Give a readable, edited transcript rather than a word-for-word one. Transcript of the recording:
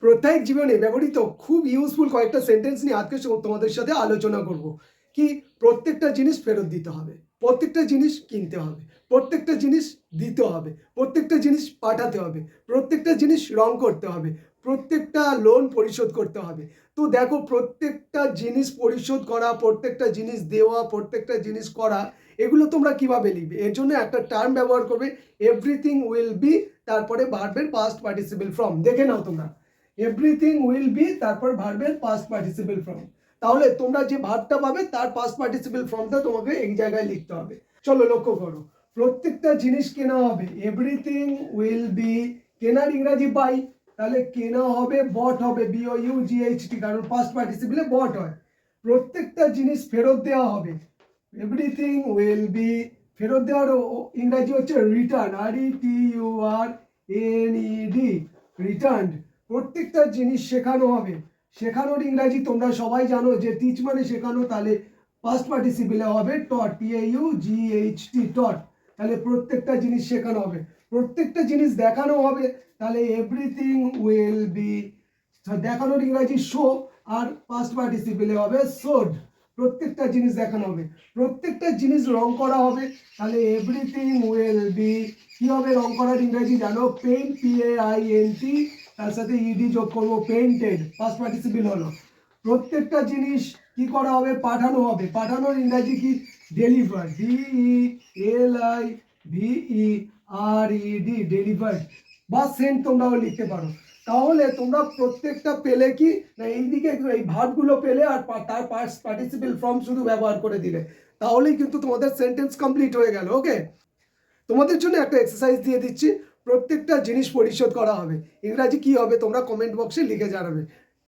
প্রত্যেক জীবনে ব্যবহৃত খুব ইউজফুল কয়েকটা সেন্টেন্স নিয়ে আজকে তোমাদের সাথে আলোচনা করব। কি প্রত্যেকটা জিনিস ফেরত দিতে হবে, প্রত্যেকটা জিনিস কিনতে হবে, প্রত্যেকটা জিনিস দিতে হবে, প্রত্যেকটা জিনিস পাঠাতে হবে, প্রত্যেকটা জিনিস রং করতে হবে, প্রত্যেকটা লোন পরিশোধ করতে হবে। তো দেখো, প্রত্যেকটা জিনিস পরিশোধ করা, প্রত্যেকটা জিনিস দেওয়া, প্রত্যেকটা জিনিস করা, এগুলো তোমরা কিভাবে লিখবে? এর জন্য একটা টার্ম ব্যবহার করবে, এভরিথিং উইল বি, তারপরে ভার্বের পাস্ট পার্টিসিপল ফর্ম। দেখে নাও তোমরা, এভরিথিং উইল বি তারপর ভার্বের পাস্ট পার্টিসিপল ফর্ম। তাহলে তোমরা যে ভার্বটা পাবে তার পাস্ট পার্টিসিপল ফর্মটা তোমাকে এই জায়গায় লিখতে হবে। চলো লক্ষ্য করো, প্রত্যেকটা জিনিস কেনা হবে, এভরিথিং উইল বি, কেনার ইংরাজি বাই, তাহলে কেনা হবে বট হবে, BOUGHT, কারণ পাস্ট পার্টিসিপলে বট হয়। প্রত্যেকটা জিনিস ফেরত দেওয়া হবে, এভরিথিং উইল বি, ফেরত দেওয়ার ইংরাজি হচ্ছে রিটার্ন, RETURNED, রিটার্ন। প্রত্যেকটা জিনিস শেখানো হবে, শেখানোর ইংরাজি তোমরা সবাই জানো যে টিচ মানে শেখানো, তাহলে পাস্ট পার্টিসিপলে হবে টট, TAUGHT, টট। তাহলে প্রত্যেকটা জিনিস শেখানো হবে। প্রত্যেকটা জিনিস দেখানো হবে, তাহলে এভরিথিং উইল বি, দেখানোর ইংরাজি শো, আর পাস্ট পার্টিসিপলে হবে শোড। প্রত্যেকটা জিনিস দেখানো হবে। প্রত্যেকটা জিনিস রং করা হবে, তাহলে এভরিথিং উইল বি, কি হবে রং করার ইংরেজি জানো? পেইন্ট, PAINT, তার সাথে ইডি যোগ করবো, পেইন্টেড, পাস্ট পার্টিসিপল হলো। প্রত্যেকটা জিনিস কি করা হবে? পাঠানো হবে। পাঠানোর ইংরাজি কি? ডেলিভার, DELIVERED, ডেলিভার্ড, বা সেন্ড তোমরাও লিখতে পারো। তাহলে তোমরা প্রত্যেকটা পেলে কি না, এইদিকে এই ভার্বগুলো পেলে আর তার পাস্ট পার্টিসিপল ফর্ম শুধু ব্যবহার করে দিলে, তাহলেই কিন্তু তোমাদের সেন্টেন্স কমপ্লিট হয়ে গেল। ওকে, তোমাদের জন্য একটা এক্সারসাইজ দিয়ে দিচ্ছি, প্রত্যেকটা জিনিস পরিশোধ করা হবে, ইংরাজি কি হবে তোমরা কমেন্ট বক্সে লিখে জানাবে।